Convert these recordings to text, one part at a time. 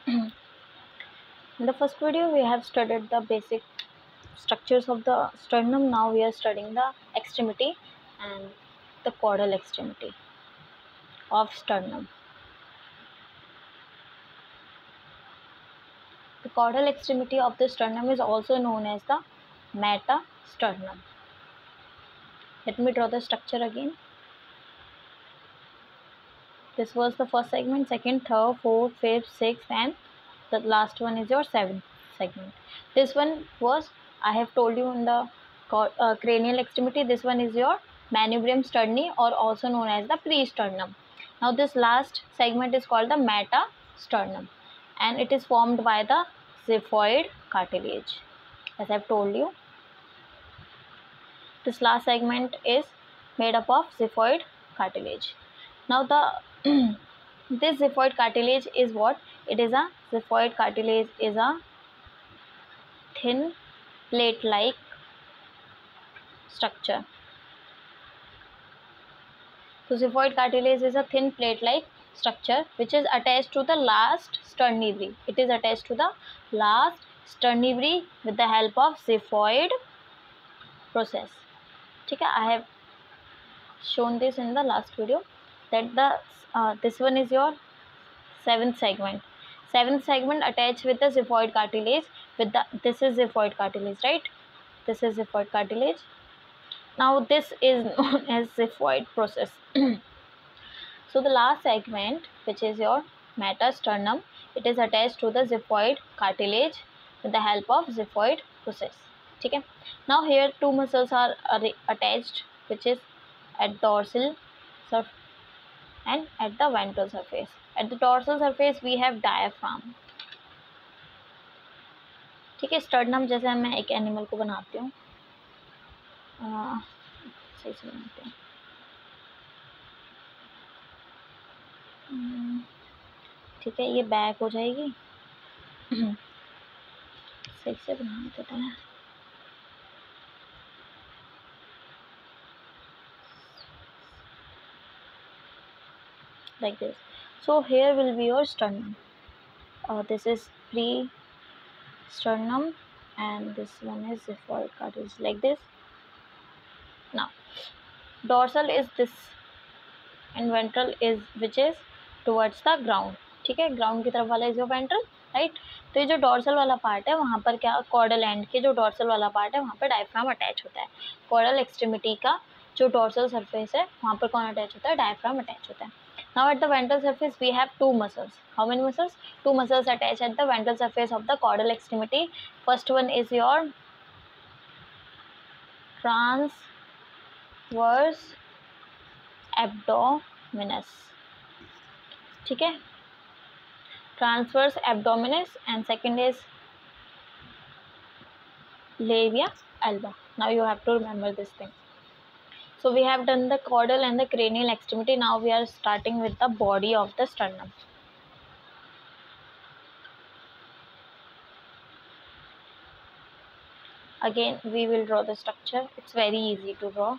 In the first video, we have studied the basic structures of the sternum. Now we are studying the extremity and the caudal extremity of sternum. The caudal extremity of the sternum is also known as the metasternum. Let me draw the structure again. This was the first segment, second, third, fourth, fifth, sixth, and the last one is your seventh segment. This one was, I have told you in the cranial extremity, this one is your manubrium sterni, or also known as the pre-sternum. Now this last segment is called the metasternum, and it is formed by the xiphoid cartilage. As I have told you, this last segment is made up of xiphoid cartilage. Now the this xiphoid cartilage is what? It is a xiphoid cartilage is a thin plate-like structure. So xiphoid cartilage is a thin plate-like structure which is attached to the last sternibree. It is attached to the last sternibree with the help of xiphoid process. Okay, I have shown this in the last video that the this one is your seventh segment. Seventh segment attached with the xiphoid cartilage. This is xiphoid cartilage, right? This is xiphoid cartilage. Now this is known as xiphoid process. So the last segment, which is your metasternum, it is attached to the xiphoid cartilage with the help of xiphoid process. Okay. Now here two muscles are attached, which is at dorsal surface and at the ventral surface. At the dorsal surface we have diaphragm. ठीक है, sternum जैसे मैं एक animal को बनाती हूँ, सही से बनाते हैं, ठीक है, ये बैक हो जाएगी, सही से बना देते हैं. Like this. So here will be your sternum. This is pre-sternum and this one is xiphoid cartilage, like this. Now dorsal is this and ventral is which is towards the ground. ठीक है, ground की तरफ वाला is your ventral, right. तो ये जो dorsal वाला part है वहाँ पर क्या, कॉर्डल एंड के जो डॉर्सल वाला पार्ट है वहाँ पर डायफ्राम अटैच होता है. कॉर्डल एक्सट्रीमिटी का जो डॉर्सल सरफेस है वहाँ पर कौन अटैच होता है, डायफ्राम अटैच होता है. Now at the ventral surface we have two muscles. How many muscles? Two muscles attached at the ventral surface of the caudal extremity. First one is your transverse abdominis. ठीक है, transverse abdominis, and second is labia alba. Now you have to remember this thing. So we have done the caudal and the cranial extremity. Now we are starting with the body of the sternum. Again we will draw the structure. It's very easy to draw.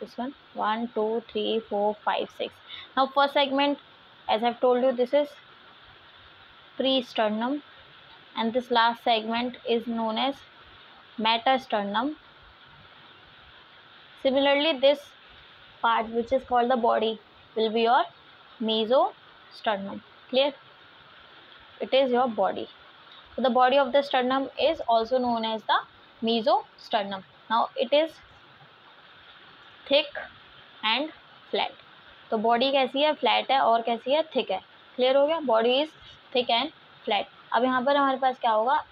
This one, 1 2 3 4 5 6. Now first segment, as I've told you, this is pre-sternum, and this last segment is known as metasternum. Similarly, this part which is called the body will be your mesosternum. Clear? It is your body. So the body of the sternum is also known as the mesosternum. Now it is thick and flat. तो body कैसी है, flat है, और कैसी है, thick है. Clear हो गया? Body is thick and flat. अब यहाँ पर हमारे पास क्या होगा,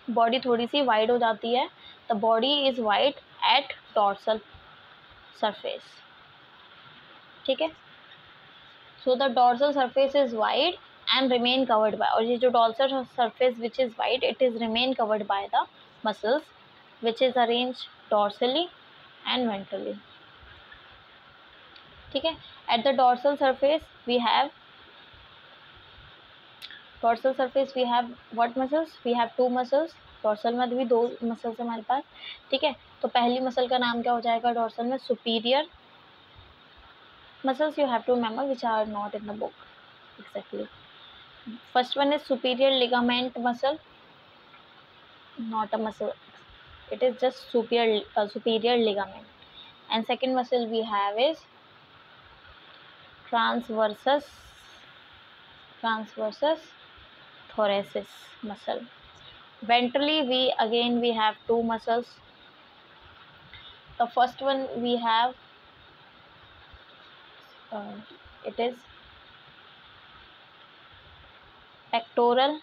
बॉडी थोड़ी सी वाइड हो जाती है. The body is wide at dorsal surface. ठीक है, so the dorsal surface is wide and remain covered by, और ये जो dorsal surface which is wide, it is remain covered by the muscles which is arranged dorsally and ventrally. ठीक है, at the dorsal surface we have what muscles? We have two muscles. Dorsal में भी दो muscles हमारे पास. ठीक है, तो पहली मसल का नाम क्या हो जाएगा डॉर्सल में, superior muscles. You have to remember which are not in the book exactly. First one is superior ligament muscle, not a muscle, it is just superior ligament. And second muscle we have is transversus thoracis muscle. Ventrally we have two muscles. The first one we have it is pectoral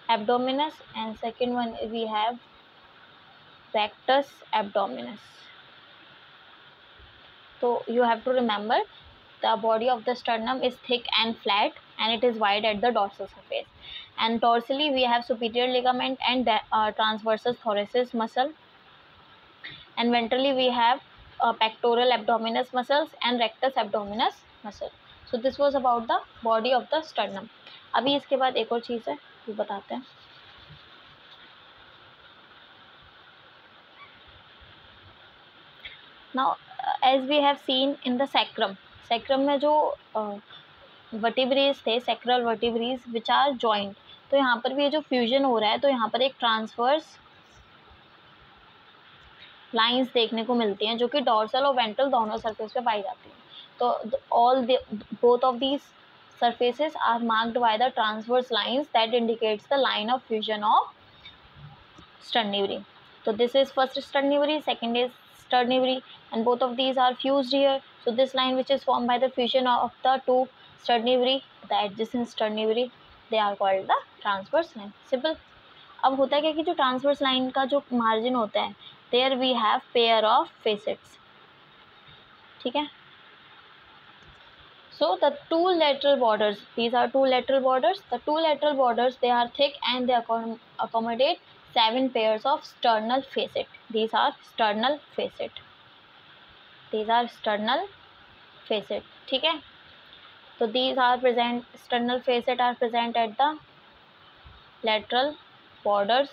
abdominis, and second one we have rectus abdominis. So you have to remember the body of the sternum is thick and flat, and it is wide at the dorsal surface. And dorsally we have superior ligament and transversus thoracis muscle, and ventrally we have pectoral abdominis muscles and rectus abdominis muscle. So this was about the body of the sternum. अभी इसके बाद एक और चीज़ है वो बताते हैं. Now as we have seen in the sacrum में जो वर्टिब्रेज थे, sacral vertebrae which are joint, तो यहाँ पर भी ये जो फ्यूजन हो रहा है तो यहाँ पर एक ट्रांसवर्स लाइंस देखने को मिलती हैं जो कि डॉर्सल और वेंट्रल दोनों सरफेस पे पाई जाती हैं. तो both of these surfaces are marked by the transverse lines that indicates the line of fusion of sternivori. So this is first sternivori, second is sternivori, and both of these are fused here. So this line which is formed by the fusion of the two sternivori, the adjacent sternivori, they are called the transverse line. Simple. अब होता है क्या कि जो transverse line का जो margin होता है, there we have pair of facets. ठीक है. So the two lateral borders, these are two lateral borders. The two lateral borders, they are thick and they accommodate 7 pairs of sternal facet. These are sternal facet. These are sternal facet. ठीक है. So these are present, sternal facet are present at the lateral borders.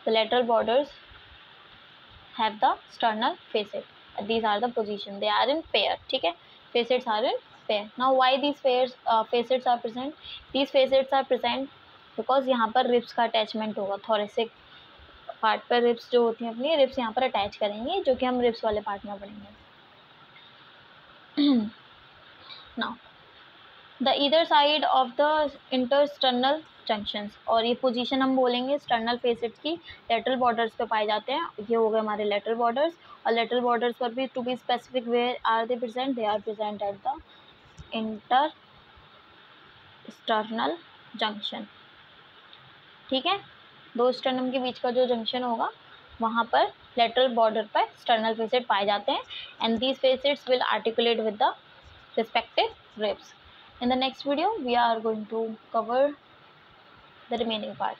The lateral borders have the sternal facet. These are the position. They are in pair. ठीक है. Facets are in pair. Now why these facets are present? These facets are present because यहाँ पर ribs का attachment होगा. Thoracic part पर ribs जो होती हैं अपनी ribs यहाँ पर attach करेंगे, जो कि हम ribs वाले part में पढ़ेंगे. Now the either side of the intersternal junctions, और ये पोजीशन हम बोलेंगे स्टर्नल फेसेट्स की लेटरल बॉर्डर्स पे पाए जाते हैं. ये हो गए हमारे लेटरल बॉर्डर्स. और लेटरल बॉर्डर्स पर भी to be specific where are they present, they are present at the intersternal junction. ठीक है. दो स्टर्नम के बीच का जो जंक्शन होगा वहाँ पर लेटरल बॉर्डर पर स्टर्नल फेसेट पाए जाते हैं. And these facets will articulate with the respective ribs. In the next video we are going to cover the remaining part.